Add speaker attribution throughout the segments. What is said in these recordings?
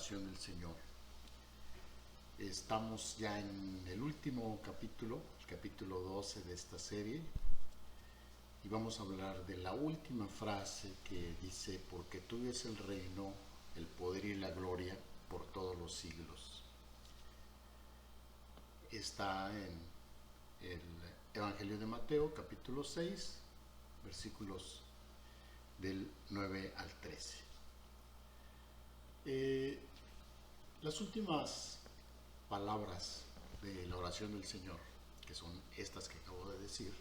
Speaker 1: oración del Señor. Estamos ya en el último capítulo, el capítulo 12 de esta serie, y vamos a hablar de la última frase que dice: porque tuyo es el reino, el poder y la gloria por todos los siglos. Está en el Evangelio de Mateo, capítulo 6, versículos del 9 al 13. Las últimas palabras de la oración del Señor, que son estas que acabo de decir,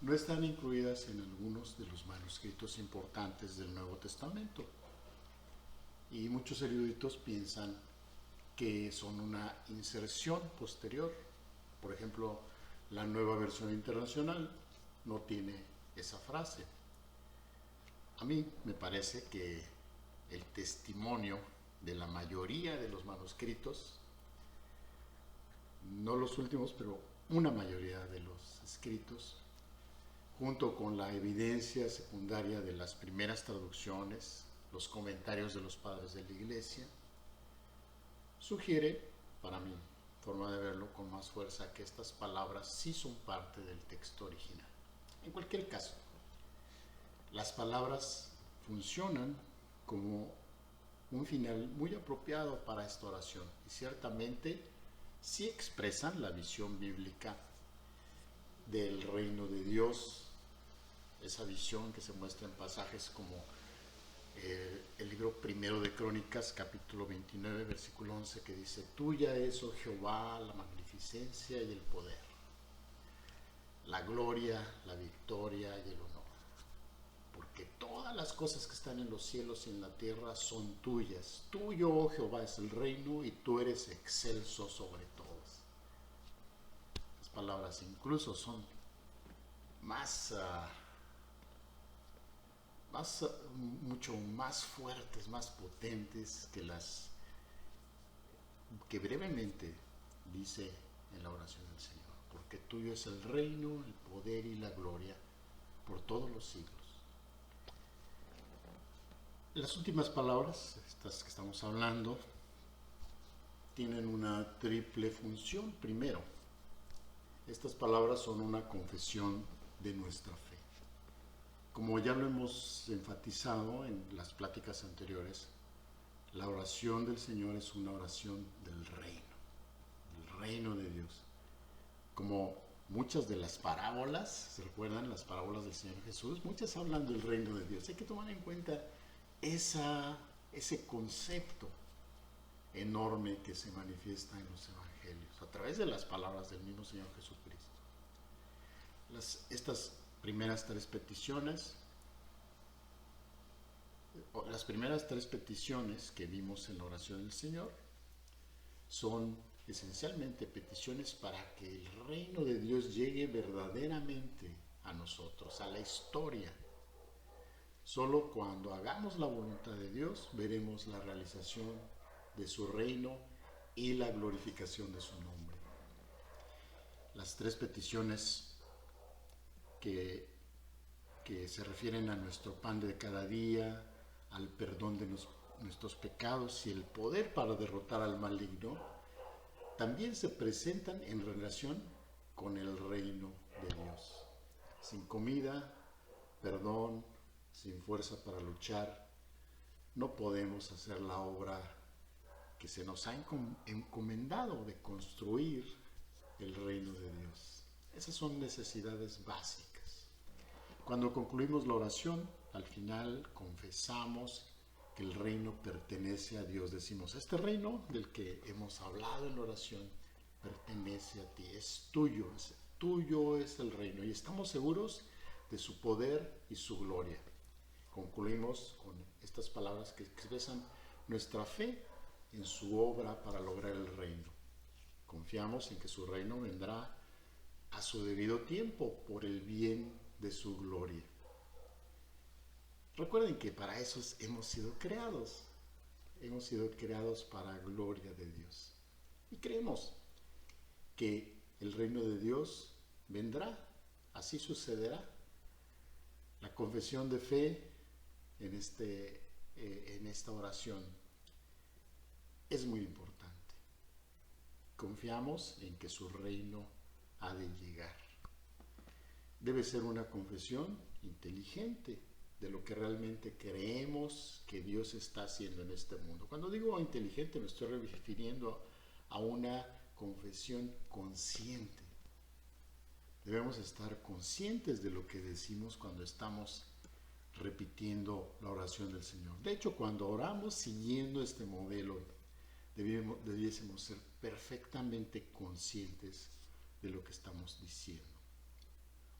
Speaker 1: no están incluidas en algunos de los manuscritos importantes del Nuevo Testamento. Y muchos eruditos piensan que son una inserción posterior. Por ejemplo, la Nueva Versión Internacional no tiene esa frase. A mí me parece que el testimonio de la mayoría de los manuscritos, no los últimos, pero una mayoría de los escritos, junto con la evidencia secundaria de las primeras traducciones, los comentarios de los padres de la Iglesia, sugiere, para mi forma de verlo con más fuerza, que estas palabras sí son parte del texto original. En cualquier caso, las palabras funcionan como un final muy apropiado para esta oración y ciertamente sí expresan la visión bíblica del reino de Dios, esa visión que se muestra en pasajes como el libro primero de Crónicas, capítulo 29, versículo 11, que dice: tuya es, oh Jehová, la magnificencia y el poder, la gloria, la victoria y el honor, porque todas las cosas que están en los cielos y en la tierra son tuyas. Tuyo, oh Jehová, es el reino y tú eres excelso sobre todos. Las palabras incluso son mucho más fuertes, más potentes que las que brevemente dice en la oración del Señor: porque tuyo es el reino, el poder y la gloria por todos los siglos. Las últimas palabras, estas que estamos hablando, tienen una triple función. Primero, estas palabras son una confesión de nuestra fe. Como ya lo hemos enfatizado en las pláticas anteriores, la oración del Señor es una oración del reino de Dios. Como muchas de las parábolas, ¿se recuerdan las parábolas del Señor Jesús? Muchas hablan del reino de Dios. Hay que tomar en cuenta ese concepto enorme que se manifiesta en los evangelios a través de las palabras del mismo Señor Jesucristo. Estas primeras tres peticiones que vimos en la oración del Señor son esencialmente peticiones para que el reino de Dios llegue verdaderamente a nosotros, a la historia. Solo cuando hagamos la voluntad de Dios veremos la realización de su reino y la glorificación de su nombre. Las tres peticiones que se refieren a nuestro pan de cada día, al perdón de nuestros pecados y el poder para derrotar al maligno, también se presentan en relación con el reino de Dios. Sin comida, perdón, sin fuerza para luchar, no podemos hacer la obra que se nos ha encomendado de construir el reino de Dios. Esas son necesidades básicas. Cuando concluimos la oración, al final confesamos que el reino pertenece a Dios. Decimos: este reino del que hemos hablado en la oración pertenece a ti, es tuyo es el reino, y estamos seguros de su poder y su gloria. Concluimos con estas palabras que expresan nuestra fe en su obra para lograr el reino. Confiamos en que su reino vendrá a su debido tiempo por el bien de su gloria. Recuerden que para eso hemos sido creados para gloria de Dios. Y creemos que el reino de Dios vendrá, así sucederá. La confesión de fe en esta oración es muy importante. Confiamos en que su reino ha de llegar. Debe ser una confesión inteligente de lo que realmente creemos que Dios está haciendo en este mundo. Cuando digo inteligente me estoy refiriendo a una confesión consciente. Debemos estar conscientes de lo que decimos cuando estamos repitiendo la oración del Señor. De hecho, cuando oramos siguiendo este modelo, debiésemos ser perfectamente conscientes de lo que estamos diciendo.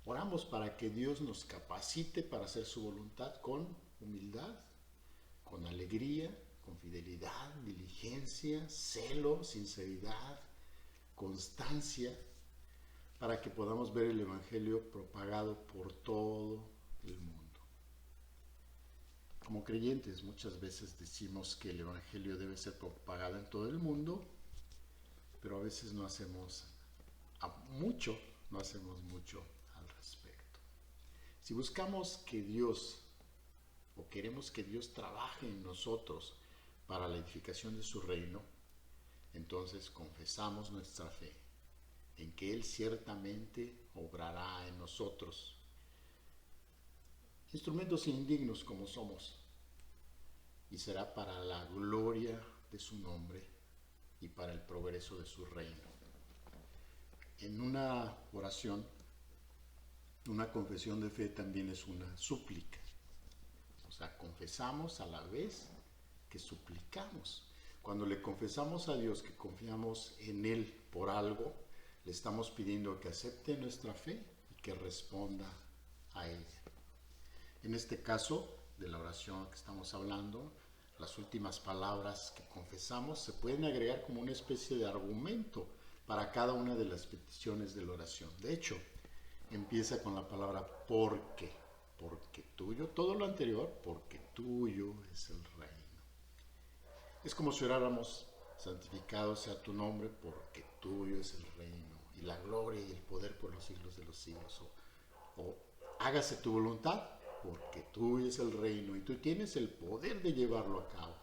Speaker 1: Oramos para que Dios nos capacite para hacer su voluntad con humildad, con alegría, con fidelidad, diligencia, celo, sinceridad, constancia, para que podamos ver el Evangelio propagado por todo el mundo. Como creyentes muchas veces decimos que el Evangelio debe ser propagado en todo el mundo, pero a veces no hacemos mucho al respecto. Si buscamos que Dios o queremos que Dios trabaje en nosotros para la edificación de su reino, entonces confesamos nuestra fe en que Él ciertamente obrará en nosotros, instrumentos indignos como somos, y será para la gloria de su nombre y para el progreso de su reino. En una oración, una confesión de fe también es una súplica. O sea, confesamos a la vez que suplicamos. Cuando le confesamos a Dios que confiamos en Él por algo, le estamos pidiendo que acepte nuestra fe y que responda a ella. En este caso de la oración que estamos hablando, las últimas palabras que confesamos se pueden agregar como una especie de argumento para cada una de las peticiones de la oración. De hecho, empieza con la palabra porque tuyo, todo lo anterior, porque tuyo es el reino. Es como si oráramos: santificado sea tu nombre, porque tuyo es el reino, y la gloria y el poder por los siglos de los siglos. O hágase tu voluntad, porque tuyo es el reino, y tú tienes el poder de llevarlo a cabo.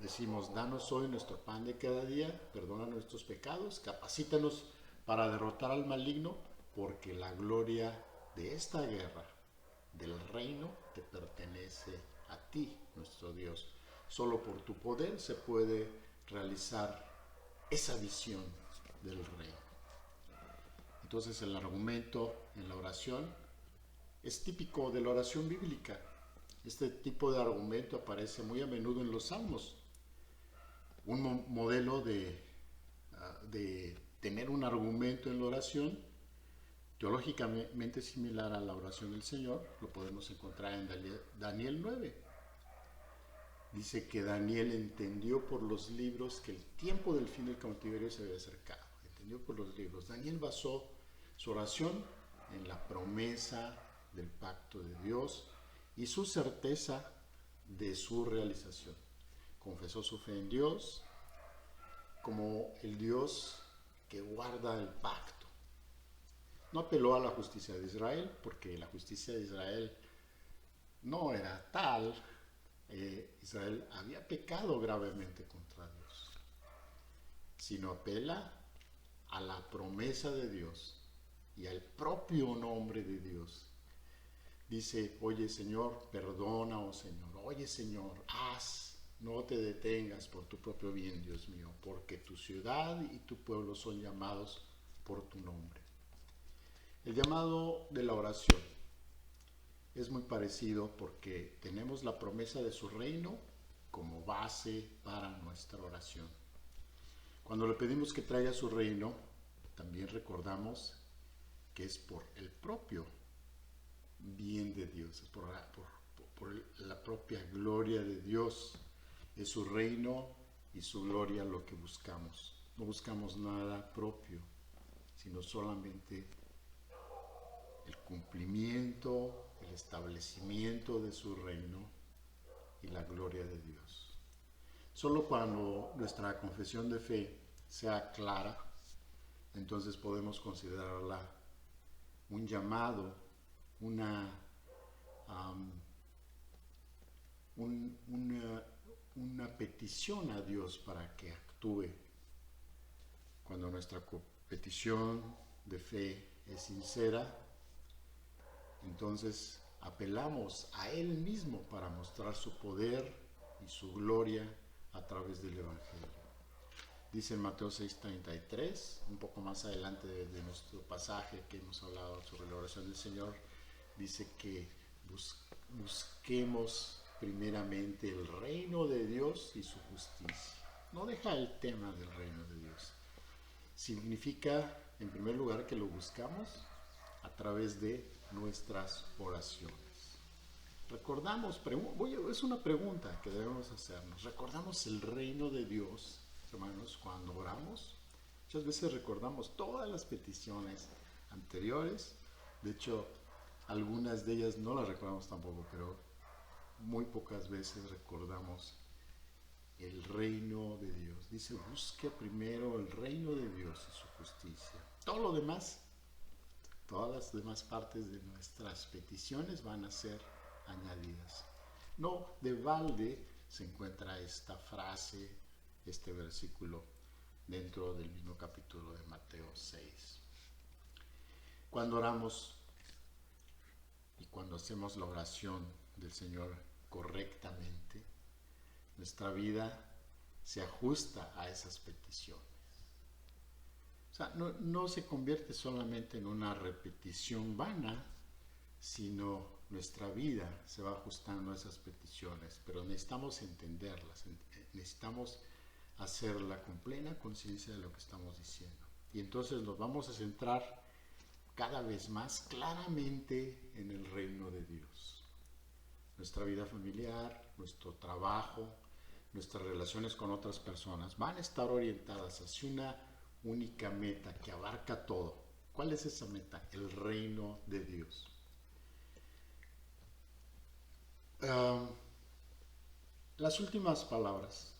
Speaker 1: Decimos: danos hoy nuestro pan de cada día, perdona nuestros pecados, capacítanos para derrotar al maligno, porque la gloria de esta guerra, del reino, te pertenece a ti, nuestro Dios. Solo por tu poder se puede realizar esa visión del reino. Entonces el argumento en la oración es típico de la oración bíblica. Este tipo de argumento aparece muy a menudo en los salmos. Un modelo de tener un argumento en la oración, teológicamente similar a la oración del Señor, lo podemos encontrar en Daniel 9. Dice que Daniel entendió por los libros que el tiempo del fin del cautiverio se había acercado. Entendió por los libros. Daniel basó su oración en la promesa del pacto de Dios y su certeza de su realización. Confesó su fe en Dios como el Dios que guarda el pacto. No apeló a la justicia de Israel, porque la justicia de Israel no era tal. Israel había pecado gravemente contra Dios, sino apela a la promesa de Dios y al propio nombre de Dios. Dice: oye Señor, perdona, oh Señor, oye Señor, haz, no te detengas por tu propio bien, Dios mío, porque tu ciudad y tu pueblo son llamados por tu nombre. El llamado de la oración es muy parecido porque tenemos la promesa de su reino como base para nuestra oración. Cuando le pedimos que traiga su reino, también recordamos que es por el propio bien de Dios, es por la propia gloria de Dios. Es su reino y su gloria lo que buscamos. No buscamos nada propio, sino solamente el cumplimiento, el establecimiento de su reino y la gloria de Dios. Solo cuando nuestra confesión de fe sea clara, entonces podemos considerarla un llamado, una petición a Dios para que actúe. Cuando nuestra petición de fe es sincera, entonces apelamos a Él mismo para mostrar su poder y su gloria a través del Evangelio. Dice en Mateo 6:33, un poco más adelante de nuestro pasaje que hemos hablado sobre la oración del Señor, dice que busquemos primeramente el reino de Dios y su justicia. No deja el tema del reino de Dios. Significa, en primer lugar, que lo buscamos a través de nuestras oraciones. Recordamos, es una pregunta que debemos hacernos. ¿Recordamos el reino de Dios, hermanos, cuando oramos? Muchas veces recordamos todas las peticiones anteriores. De hecho, algunas de ellas no las recordamos tampoco, pero muy pocas veces recordamos el reino de Dios. Dice, busque primero el reino de Dios y su justicia. Todo lo demás, todas las demás partes de nuestras peticiones van a ser añadidas. No de balde se encuentra esta frase, este versículo, dentro del mismo capítulo de Mateo 6. Cuando oramos y cuando hacemos la oración del Señor correctamente, nuestra vida se ajusta a esas peticiones. O sea, no se convierte solamente en una repetición vana, sino nuestra vida se va ajustando a esas peticiones, pero necesitamos entenderlas, necesitamos hacerla con plena conciencia de lo que estamos diciendo. Y entonces nos vamos a centrar cada vez más claramente en el reino de Dios. Nuestra vida familiar, nuestro trabajo, nuestras relaciones con otras personas van a estar orientadas hacia una única meta que abarca todo. ¿Cuál es esa meta? El reino de Dios. Las últimas palabras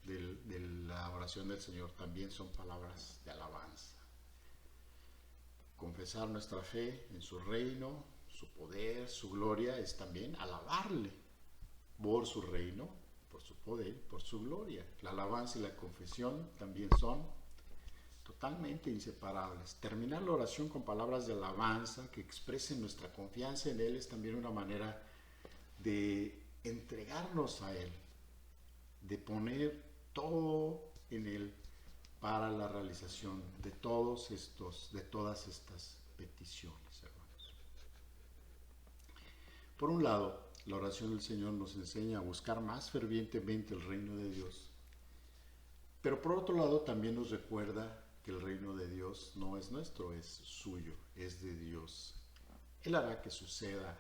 Speaker 1: de la oración del Señor también son palabras de alabanza. Confesar nuestra fe en su reino, su poder, su gloria, es también alabarle por su reino, por su poder, por su gloria. La alabanza y la confesión también son totalmente inseparables. Terminar la oración con palabras de alabanza que expresen nuestra confianza en Él es también una manera de entregarnos a Él, de poner todo en Él para la realización de todas estas peticiones, hermanos. Por un lado, la oración del Señor nos enseña a buscar más fervientemente el reino de Dios, pero por otro lado también nos recuerda que el reino de Dios no es nuestro, es suyo, es de Dios. Él hará que suceda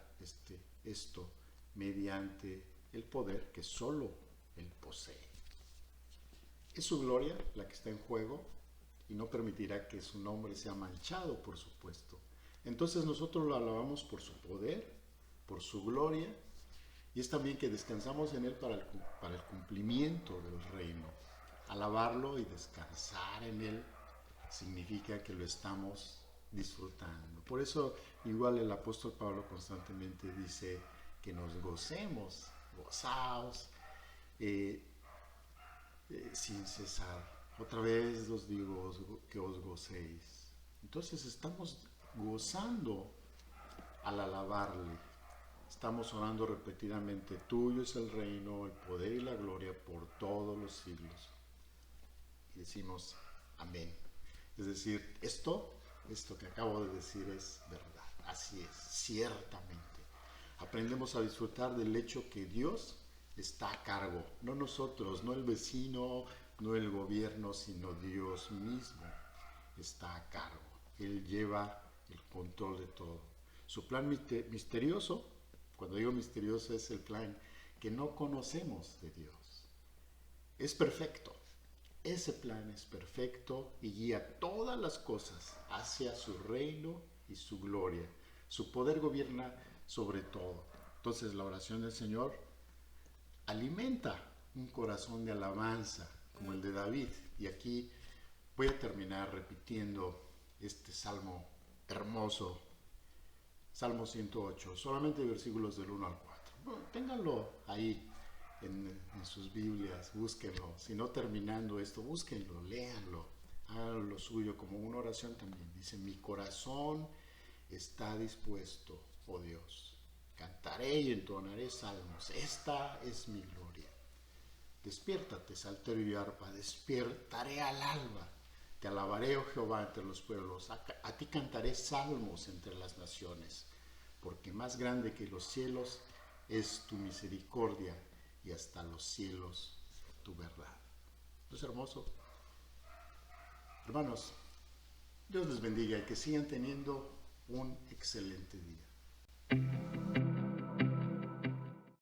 Speaker 1: esto mediante el poder que solo Él posee. Es su gloria la que está en juego y no permitirá que su nombre sea manchado, por supuesto. Entonces nosotros lo alabamos por su poder, por su gloria, y es también que descansamos en Él para el cumplimiento del reino. Alabarlo y descansar en Él significa que lo estamos disfrutando. Por eso igual el apóstol Pablo constantemente dice que nos gocemos, gozaos, sin cesar. Otra vez os digo que os gocéis. Entonces estamos gozando al alabarle. Estamos orando repetidamente, tuyo es el reino, el poder y la gloria por todos los siglos. Y decimos, amén. Es decir, esto que acabo de decir es verdad. Así es, ciertamente. Aprendemos a disfrutar del hecho que Dios está a cargo. No nosotros, no el vecino, no el gobierno, sino Dios mismo está a cargo. Él lleva el control de todo. Su plan misterioso, cuando digo misterioso, es el plan que no conocemos de Dios. Es perfecto. Ese plan es perfecto y guía todas las cosas hacia su reino y su gloria. Su poder gobierna sobre todo. Entonces la oración del Señor alimenta un corazón de alabanza como el de David. Y aquí voy a terminar repitiendo este salmo hermoso, Salmo 108, solamente versículos del 1 al 4. Bueno, ténganlo ahí en sus Biblias, búsquenlo. Si no terminando esto, búsquenlo, léanlo, háganlo lo suyo como una oración también. Dice, mi corazón está dispuesto, oh Dios. Cantaré y entonaré salmos. Esta es mi gloria. Despiértate, salterio y arpa, despertaré al alba. Te alabaré, oh Jehová, entre los pueblos. A ti cantaré salmos entre las naciones, porque más grande que los cielos es tu misericordia y hasta los cielos tu verdad. ¿No es hermoso? Hermanos, Dios les bendiga y que sigan teniendo un excelente día.